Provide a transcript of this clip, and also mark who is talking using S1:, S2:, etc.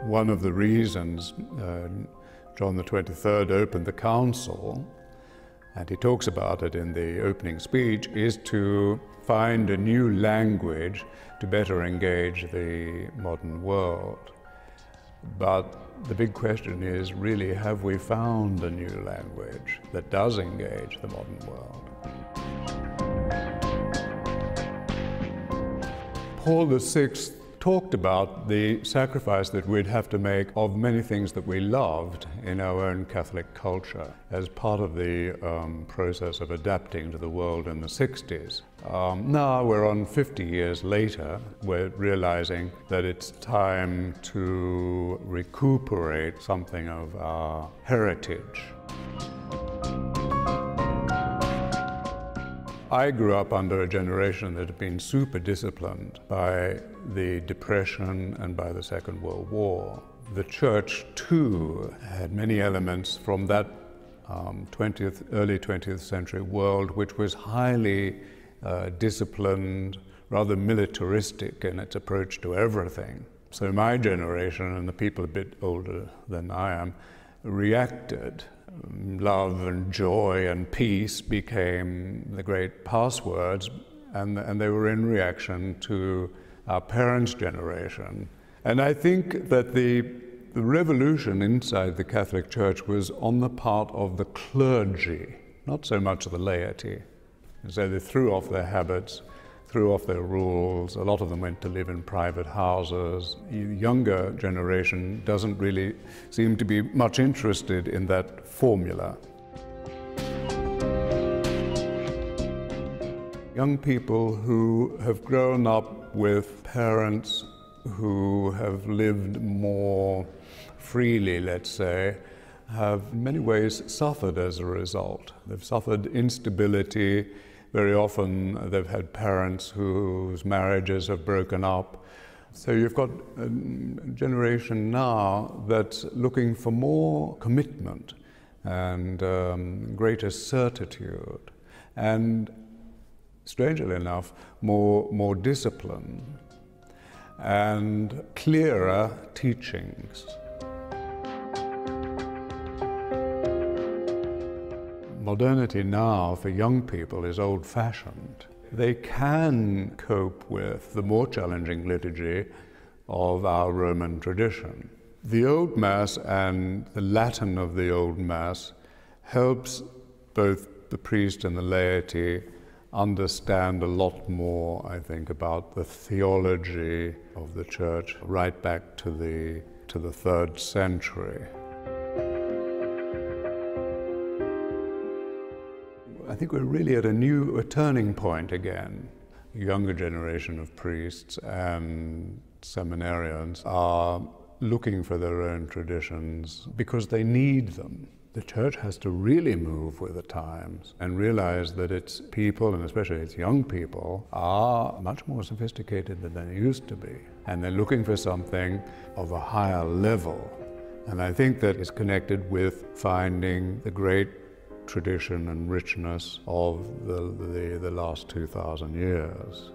S1: one of the reasons John the 23rd opened the council, and he talks about it in the opening speech, is to find a new language to better engage the modern world. But the big question is, really, have we found a new language that does engage the modern world? Paul VI talked about the sacrifice that we'd have to make of many things that we loved in our own Catholic culture as part of the process of adapting to the world in the 60s. Now we're on 50 years later, we're realizing that it's time to recuperate something of our heritage. I grew up under a generation that had been super disciplined by the Depression and by the Second World War. The Church, too, had many elements from that early 20th century world, which was highly disciplined, rather militaristic in its approach to everything. So my generation, and the people a bit older than I am, reacted. Love and joy and peace became the great passwords, and they were in reaction to our parents' generation. And I think that the revolution inside the Catholic Church was on the part of the clergy, not so much the laity. And so they threw off their habits, threw off their rules. A lot of them went to live in private houses. The younger generation doesn't really seem to be much interested in that formula. Young people who have grown up with parents who have lived more freely, let's say, have in many ways suffered as a result. They've suffered instability. Very often they've had parents whose marriages have broken up. So you've got a generation now that's looking for more commitment and greater certitude and, strangely enough, more discipline and clearer teachings. Modernity now for young people is old-fashioned. They can cope with the more challenging liturgy of our Roman tradition. The Old Mass and the Latin of the Old Mass helps both the priest and the laity understand a lot more, I think, about the theology of the Church right back to the 3rd century. I think we're really at a turning point again. The younger generation of priests and seminarians are looking for their own traditions because they need them. The Church has to really move with the times and realize that its people, and especially its young people, are much more sophisticated than they used to be. And they're looking for something of a higher level. And I think that is connected with finding the great tradition and richness of the last 2,000 years.